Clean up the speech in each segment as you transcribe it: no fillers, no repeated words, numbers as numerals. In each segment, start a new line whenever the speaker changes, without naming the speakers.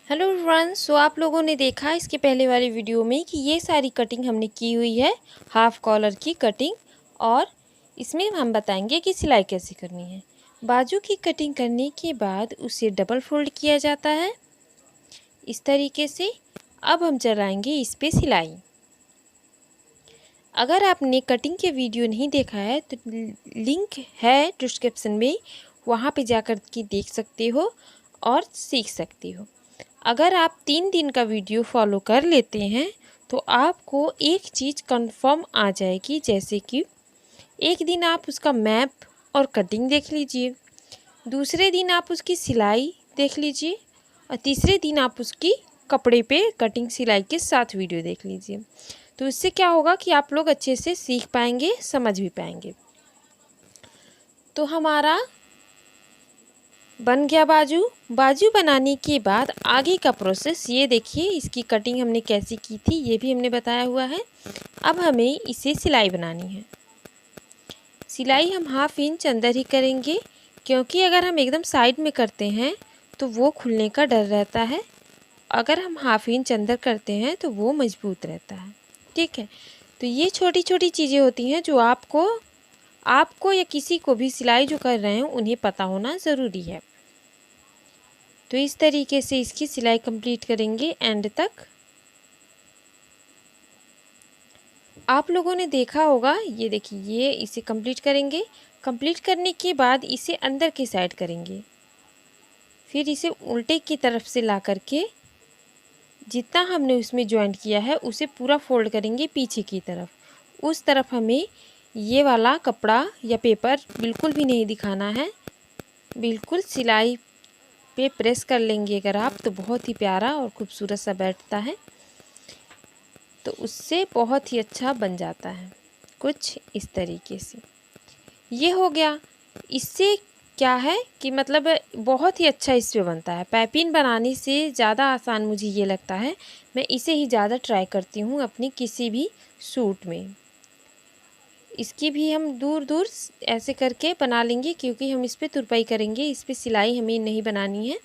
Hello everyone. सो आप लोगों ने देखा इसके पहले वाली वीडियो में कि ये सारी कटिंग हमने की हुई है, हाफ कॉलर की कटिंग। और इसमें हम बताएंगे कि सिलाई कैसे करनी है। बाजू की कटिंग करने के बाद उसे डबल फोल्ड किया जाता है इस तरीके से। अब हम चलाएंगे इस पे सिलाई। अगर आपने कटिंग के वीडियो नहीं देखा है तो लिंक है डिस्क्रिप्शन में, वहाँ पे जाकर के देख सकते हो और सीख सकते हो। अगर आप 3 दिन का वीडियो फॉलो कर लेते हैं तो आपको एक चीज़ कंफर्म आ जाएगी, जैसे कि एक दिन आप उसका मैप और कटिंग देख लीजिए, दूसरे दिन आप उसकी सिलाई देख लीजिए और तीसरे दिन आप उसकी कपड़े पे कटिंग सिलाई के साथ वीडियो देख लीजिए। तो इससे क्या होगा कि आप लोग अच्छे से सीख पाएंगे, समझ भी पाएंगे। तो हमारा बन गया बाजू। बाजू बनाने के बाद आगे का प्रोसेस ये देखिए, इसकी कटिंग हमने कैसी की थी ये भी हमने बताया हुआ है। अब हमें इसे सिलाई बनानी है। सिलाई हम 1/2 इंच अंदर ही करेंगे, क्योंकि अगर हम एकदम साइड में करते हैं तो वो खुलने का डर रहता है। अगर हम 1/2 इंच अंदर करते हैं तो वो मजबूत रहता है। ठीक है, तो ये छोटी छोटी चीज़ें होती हैं जो आपको या किसी को भी सिलाई जो कर रहे हैं उन्हें पता होना ज़रूरी है। तो इस तरीके से इसकी सिलाई कंप्लीट करेंगे एंड तक। आप लोगों ने देखा होगा, ये देखिए, ये इसे कंप्लीट करेंगे। कंप्लीट करने के बाद इसे अंदर की साइड करेंगे, फिर इसे उल्टे की तरफ से ला करके जितना हमने उसमें जॉइंट किया है उसे पूरा फोल्ड करेंगे पीछे की तरफ। उस तरफ हमें ये वाला कपड़ा या पेपर बिल्कुल भी नहीं दिखाना है। बिल्कुल सिलाई पे प्रेस कर लेंगे अगर आप, तो बहुत ही प्यारा और खूबसूरत सा बैठता है। तो उससे बहुत ही अच्छा बन जाता है, कुछ इस तरीके से। ये हो गया। इससे क्या है कि मतलब बहुत ही अच्छा इससे बनता है। पाइपिंग बनाने से ज़्यादा आसान मुझे ये लगता है। मैं इसे ही ज़्यादा ट्राई करती हूँ अपनी किसी भी सूट में। इसकी भी हम दूर दूर ऐसे करके बना लेंगे, क्योंकि हम इस पर तुरपाई करेंगे, इस पर सिलाई हमें नहीं बनानी है।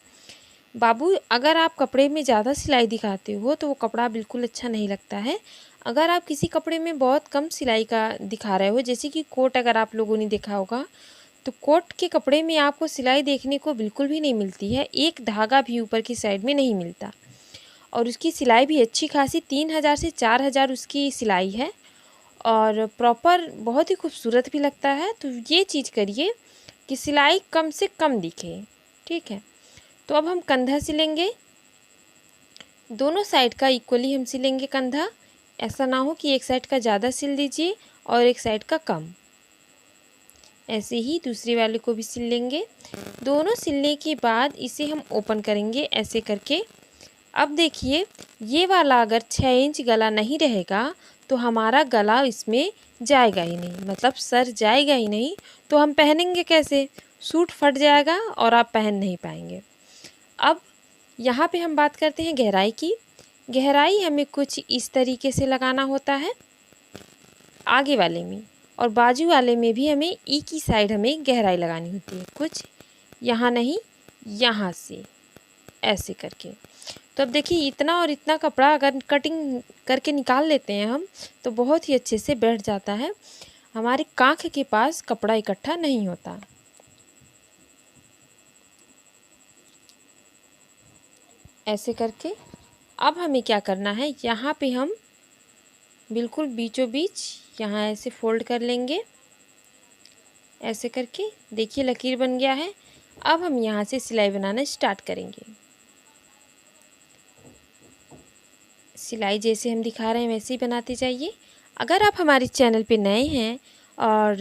बाबू, अगर आप कपड़े में ज़्यादा सिलाई दिखाते हो तो वो कपड़ा बिल्कुल अच्छा नहीं लगता है। अगर आप किसी कपड़े में बहुत कम सिलाई का दिखा रहे हो, जैसे कि कोट अगर आप लोगों ने देखा होगा, तो कोट के कपड़े में आपको सिलाई देखने को बिल्कुल भी नहीं मिलती है। एक धागा भी ऊपर की साइड में नहीं मिलता। और उसकी सिलाई भी अच्छी खासी 3000 से 4000 उसकी सिलाई है, और प्रॉपर बहुत ही खूबसूरत भी लगता है। तो ये चीज़ करिए कि सिलाई कम से कम दिखे। ठीक है, तो अब हम कंधा सिलेंगे। दोनों साइड का इक्वली हम सिलेंगे कंधा। ऐसा ना हो कि एक साइड का ज़्यादा सिल दीजिए और एक साइड का कम। ऐसे ही दूसरी वाले को भी सिल लेंगे। दोनों सिलने के बाद इसे हम ओपन करेंगे ऐसे करके। अब देखिए, ये वाला अगर 6 इंच गला नहीं रहेगा तो हमारा गला इसमें जाएगा ही नहीं, मतलब सर जाएगा ही नहीं। तो हम पहनेंगे कैसे? सूट फट जाएगा और आप पहन नहीं पाएंगे। अब यहाँ पे हम बात करते हैं गहराई की। गहराई हमें कुछ इस तरीके से लगाना होता है आगे वाले में, और बाजू वाले में भी हमें एक ही साइड हमें गहराई लगानी होती है, कुछ यहाँ नहीं, यहाँ से ऐसे करके। तो अब देखिए, इतना और इतना कपड़ा अगर कटिंग करके निकाल लेते हैं हम तो बहुत ही अच्छे से बैठ जाता है। हमारे कांख के पास कपड़ा इकट्ठा नहीं होता। ऐसे करके अब हमें क्या करना है, यहाँ पे हम बिल्कुल बीचों बीच यहाँ ऐसे फोल्ड कर लेंगे। ऐसे करके देखिए लकीर बन गया है। अब हम यहाँ से सिलाई बनाना स्टार्ट करेंगे। सिलाई जैसे हम दिखा रहे हैं वैसे ही बनाते जाइए। अगर आप हमारे चैनल पे नए हैं और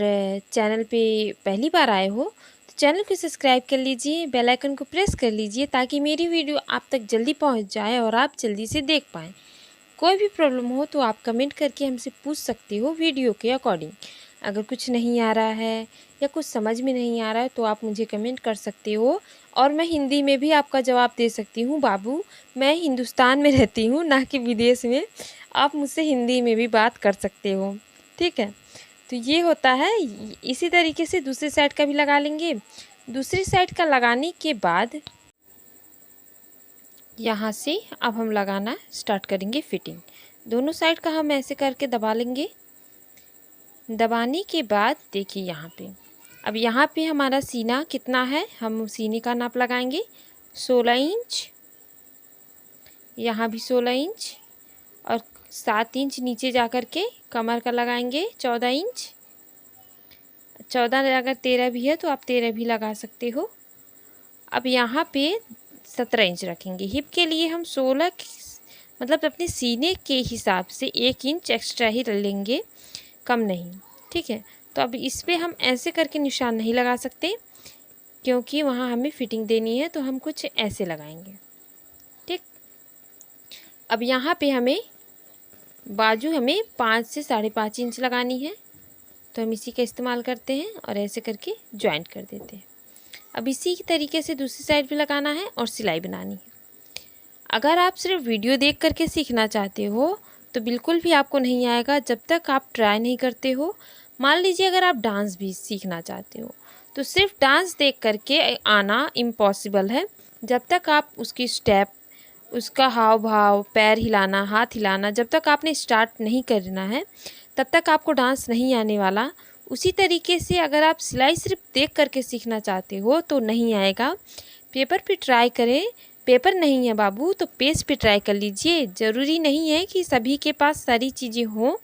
चैनल पे पहली बार आए हो तो चैनल को सब्सक्राइब कर लीजिए, बेल आइकन को प्रेस कर लीजिए, ताकि मेरी वीडियो आप तक जल्दी पहुंच जाए और आप जल्दी से देख पाएँ। कोई भी प्रॉब्लम हो तो आप कमेंट करके हमसे पूछ सकते हो वीडियो के अकॉर्डिंग। अगर कुछ नहीं आ रहा है या कुछ समझ में नहीं आ रहा है तो आप मुझे कमेंट कर सकते हो, और मैं हिंदी में भी आपका जवाब दे सकती हूँ। बाबू, मैं हिंदुस्तान में रहती हूँ, ना कि विदेश में। आप मुझसे हिंदी में भी बात कर सकते हो। ठीक है, तो ये होता है। इसी तरीके से दूसरी साइड का भी लगा लेंगे। दूसरी साइड का लगाने के बाद यहाँ से अब हम लगाना स्टार्ट करेंगे फिटिंग। दोनों साइड का हम ऐसे करके दबा लेंगे। दबाने के बाद देखिए यहाँ पे, अब यहाँ पे हमारा सीना कितना है, हम सीने का नाप लगाएंगे 16 इंच, यहाँ भी 16 इंच और 7 इंच नीचे जा कर के कमर का लगाएंगे 14 इंच। 14 अगर 13 भी है तो आप 13 भी लगा सकते हो। अब यहाँ पे 17 इंच रखेंगे। हिप के लिए हम 16 मतलब अपने सीने के हिसाब से 1 इंच एक्स्ट्रा ही लेंगे, कम नहीं, ठीक है। तो अब इस पे हम ऐसे करके निशान नहीं लगा सकते क्योंकि वहाँ हमें फिटिंग देनी है, तो हम कुछ ऐसे लगाएंगे, ठीक। अब यहाँ पे हमें बाजू हमें 5 से 5.5 इंच लगानी है, तो हम इसी का इस्तेमाल करते हैं और ऐसे करके जॉइंट कर देते हैं। अब इसी तरीके से दूसरी साइड भी लगाना है और सिलाई बनानी है। अगर आप सिर्फ वीडियो देख करके सीखना चाहते हो तो बिल्कुल भी आपको नहीं आएगा जब तक आप ट्राई नहीं करते हो। मान लीजिए अगर आप डांस भी सीखना चाहते हो तो सिर्फ डांस देख करके आना इम्पॉसिबल है। जब तक आप उसकी स्टेप, उसका हाव भाव, पैर हिलाना, हाथ हिलाना जब तक आपने स्टार्ट नहीं करना है तब तक आपको डांस नहीं आने वाला। उसी तरीके से अगर आप सिलाई सिर्फ देख करके सीखना चाहते हो तो नहीं आएगा। पेपर पे ट्राई करें। पेपर नहीं है बाबू तो पेज पे ट्राई कर लीजिए। ज़रूरी नहीं है कि सभी के पास सारी चीज़ें हों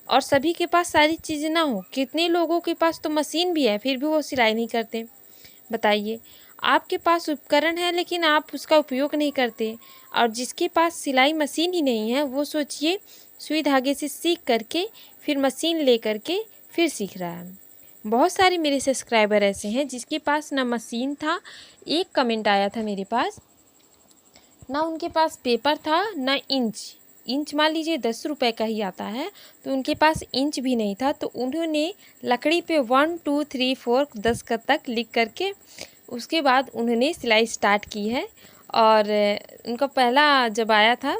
और सभी के पास सारी चीज़ें ना हो। कितने लोगों के पास तो मशीन भी है फिर भी वो सिलाई नहीं करते। बताइए, आपके पास उपकरण है लेकिन आप उसका उपयोग नहीं करते, और जिसके पास सिलाई मशीन ही नहीं है वो सोचिए सुई धागे से सीख करके फिर मशीन ले करके फिर सीख रहा है। बहुत सारे मेरे सब्सक्राइबर ऐसे हैं जिसके पास ना मशीन था। एक कमेंट आया था मेरे पास, ना उनके पास पेपर था ना इंच मान लीजिए 10 रुपए का ही आता है तो उनके पास इंच भी नहीं था, तो उन्होंने लकड़ी पे 1 2 3 4 10 तक लिख करके उसके बाद उन्होंने सिलाई स्टार्ट की है। और उनका पहला जब आया था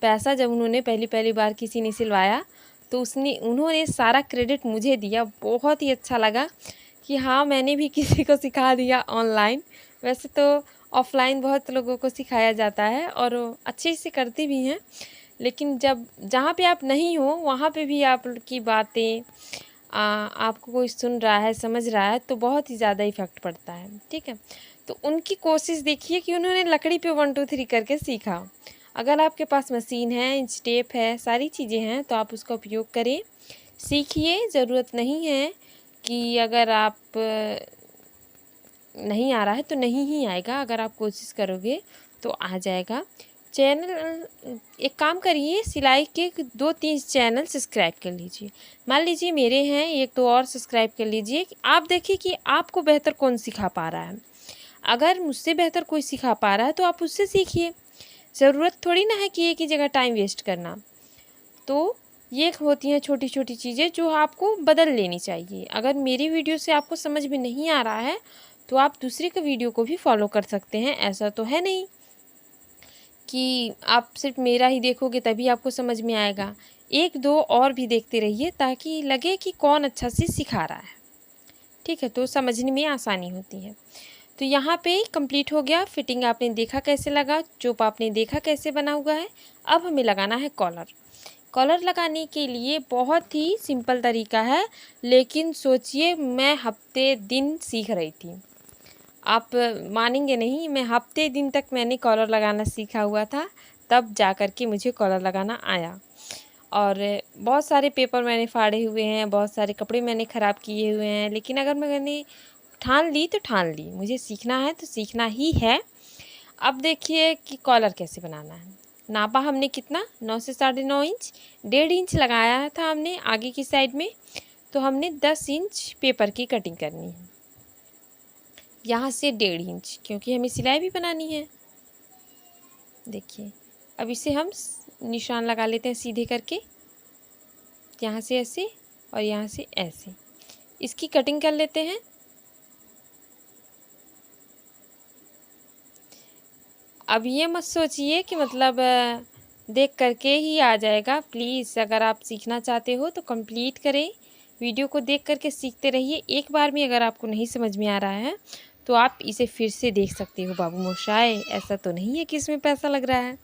पैसा, जब उन्होंने पहली बार किसी ने सिलवाया तो उन्होंने सारा क्रेडिट मुझे दिया। बहुत ही अच्छा लगा कि हाँ मैंने भी किसी को सिखा दिया ऑनलाइन। वैसे तो ऑफ़लाइन बहुत लोगों को सिखाया जाता है और अच्छे से करते भी हैं, लेकिन जब जहाँ पे आप नहीं हो वहाँ पे भी आपकी बातें आपको कोई सुन रहा है, समझ रहा है तो बहुत ही ज़्यादा इफ़ेक्ट पड़ता है, ठीक है। तो उनकी कोशिश देखिए कि उन्होंने लकड़ी पे 1 2 3 करके सीखा। अगर आपके पास मशीन है, इंच टेप है, सारी चीज़ें हैं तो आप उसका उपयोग करें, सीखिए। ज़रूरत नहीं है कि अगर आप नहीं आ रहा है तो नहीं ही आएगा, अगर आप कोशिश करोगे तो आ जाएगा। चैनल एक काम करिए, सिलाई के 2-3 चैनल सब्सक्राइब कर लीजिए। मान लीजिए मेरे हैं 1-2 और सब्सक्राइब कर लीजिए। आप देखिए कि आपको बेहतर कौन सिखा पा रहा है। अगर मुझसे बेहतर कोई सिखा पा रहा है तो आप उससे सीखिए। ज़रूरत थोड़ी ना है कि एक ही जगह टाइम वेस्ट करना। तो ये होती हैं छोटी छोटी चीज़ें जो आपको बदल लेनी चाहिए। अगर मेरी वीडियो से आपको समझ में नहीं आ रहा है तो आप दूसरे के वीडियो को भी फॉलो कर सकते हैं। ऐसा तो है नहीं कि आप सिर्फ मेरा ही देखोगे तभी आपको समझ में आएगा। 1-2 और भी देखते रहिए ताकि लगे कि कौन अच्छा से सिखा रहा है, ठीक है, तो समझने में आसानी होती है। तो यहाँ पे कंप्लीट हो गया। फिटिंग आपने देखा कैसे लगा, चोप आपने देखा कैसे बना हुआ है। अब हमें लगाना है कॉलर। कॉलर लगाने के लिए बहुत ही सिंपल तरीका है, लेकिन सोचिए मैं हफ्ते दिन सीख रही थी। आप मानेंगे नहीं, मैं हफ्ते दिन तक मैंने कॉलर लगाना सीखा हुआ था, तब जा कर के मुझे कॉलर लगाना आया। और बहुत सारे पेपर मैंने फाड़े हुए हैं, बहुत सारे कपड़े मैंने ख़राब किए हुए हैं, लेकिन अगर मैंने ठान ली तो ठान ली, मुझे सीखना है तो सीखना ही है। अब देखिए कि कॉलर कैसे बनाना है। नापा हमने कितना, 9 से 9.5 इंच, 1.5 इंच लगाया था हमने आगे की साइड में, तो हमने 10 इंच पेपर की कटिंग करनी है। यहाँ से 1.5 इंच, क्योंकि हमें सिलाई भी बनानी है। देखिए अब इसे हम निशान लगा लेते हैं सीधे करके, यहाँ से ऐसे और यहाँ से ऐसे, इसकी कटिंग कर लेते हैं। अब ये मत सोचिए कि मतलब देख करके ही आ जाएगा। प्लीज़ अगर आप सीखना चाहते हो तो कंप्लीट करें, वीडियो को देख करके सीखते रहिए। एक बार में अगर आपको नहीं समझ में आ रहा है तो आप इसे फिर से देख सकते हो बाबू मोशाय। ऐसा तो नहीं है कि इसमें पैसा लग रहा है,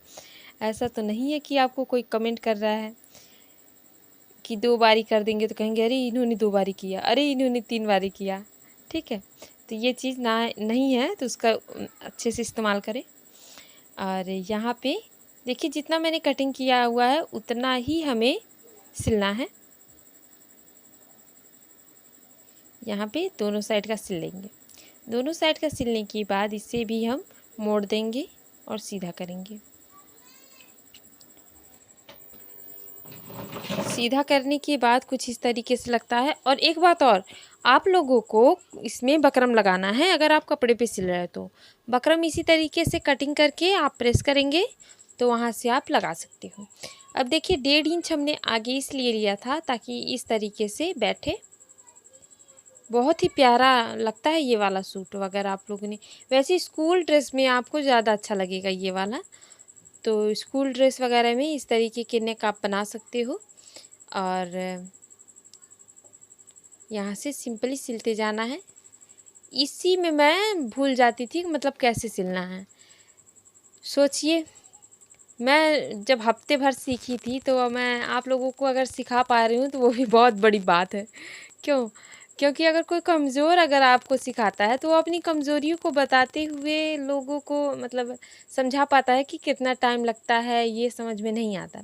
ऐसा तो नहीं है कि आपको कोई कमेंट कर रहा है कि 2 बारी कर देंगे तो कहेंगे अरे इन्होंने 2 बारी किया, अरे इन्होंने 3 बारी किया। ठीक है, तो ये चीज़ ना नहीं है, तो उसका अच्छे से इस्तेमाल करें। और यहाँ पे देखिए जितना मैंने कटिंग किया हुआ है उतना ही हमें सिलना है। यहाँ पे दोनों साइड का सिल लेंगे। दोनों साइड का सिलने के बाद इसे भी हम मोड़ देंगे और सीधा करेंगे। सीधा करने के बाद कुछ इस तरीके से लगता है। और एक बात और, आप लोगों को इसमें बकरम लगाना है। अगर आप कपड़े पे सिल रहे हो तो बकरम इसी तरीके से कटिंग करके आप प्रेस करेंगे तो वहाँ से आप लगा सकते हो। अब देखिए 1.5 इंच हमने आगे इसलिए लिया था ताकि इस तरीके से बैठे। बहुत ही प्यारा लगता है ये वाला सूट अगर आप लोगों ने, वैसे स्कूल ड्रेस में आपको ज़्यादा अच्छा लगेगा ये वाला। तो स्कूल ड्रेस वगैरह में इस तरीके के नेक आप बना सकते हो। और यहाँ से सिंपली सिलते जाना है। इसी में मैं भूल जाती थी मतलब कैसे सिलना है। सोचिए, मैं जब हफ्ते भर सीखी थी तो मैं आप लोगों को अगर सिखा पा रही हूँ तो वो भी बहुत बड़ी बात है। क्यों? क्योंकि अगर कोई कमज़ोर अगर आपको सिखाता है तो वो अपनी कमज़ोरियों को बताते हुए लोगों को मतलब समझा पाता है कि कितना टाइम लगता है, ये समझ में नहीं आता।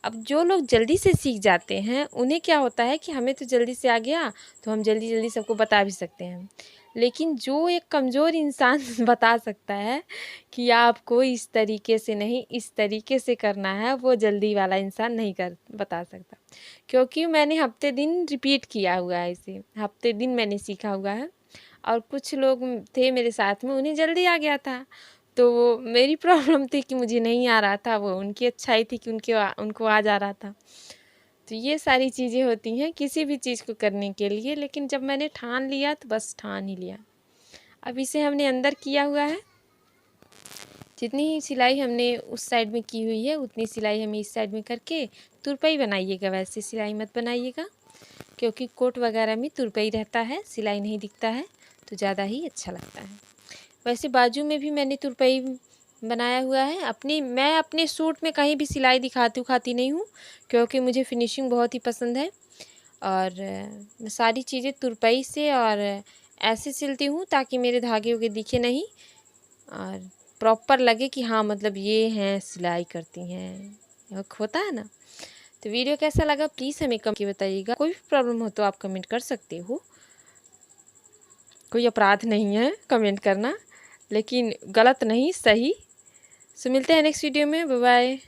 अब जो लोग जल्दी से सीख जाते हैं उन्हें क्या होता है कि हमें तो जल्दी से आ गया तो हम जल्दी जल्दी सबको बता भी सकते हैं। लेकिन जो एक कमज़ोर इंसान बता सकता है कि आपको इस तरीके से नहीं इस तरीके से करना है, वो जल्दी वाला इंसान नहीं कर बता सकता। क्योंकि मैंने हफ्ते दिन रिपीट किया हुआ है इसे, हफ्ते दिन मैंने सीखा हुआ है। और कुछ लोग थे मेरे साथ में उन्हें जल्दी आ गया था, तो वो मेरी प्रॉब्लम थी कि मुझे नहीं आ रहा था, वो उनकी अच्छाई थी कि उनको आ जा रहा था। तो ये सारी चीज़ें होती हैं किसी भी चीज़ को करने के लिए, लेकिन जब मैंने ठान लिया तो बस ठान ही लिया। अब इसे हमने अंदर किया हुआ है। जितनी ही सिलाई हमने उस साइड में की हुई है उतनी सिलाई हमें इस साइड में करके तुरपाई बनाइएगा। वैसे सिलाई मत बनाइएगा क्योंकि कोट वगैरह में तुरपाई रहता है, सिलाई नहीं दिखता है तो ज़्यादा ही अच्छा लगता है। वैसे बाजू में भी मैंने तुरपाई बनाया हुआ है। मैं अपने सूट में कहीं भी सिलाई दिखाती नहीं हूँ क्योंकि मुझे फिनिशिंग बहुत ही पसंद है। और मैं सारी चीज़ें तुरपाई से और ऐसे सिलती हूँ ताकि मेरे धागे वगे दिखे नहीं और प्रॉपर लगे कि हाँ मतलब ये हैं सिलाई करती हैं, एक होता है ना। तो वीडियो कैसा लगा प्लीज़ हमें कमेंट करके बताइएगा। कोई भी प्रॉब्लम हो तो आप कमेंट कर सकते हो, कोई अपराध नहीं है कमेंट करना, लेकिन गलत नहीं सही। सो मिलते हैं नेक्स्ट वीडियो में, बाय बाय।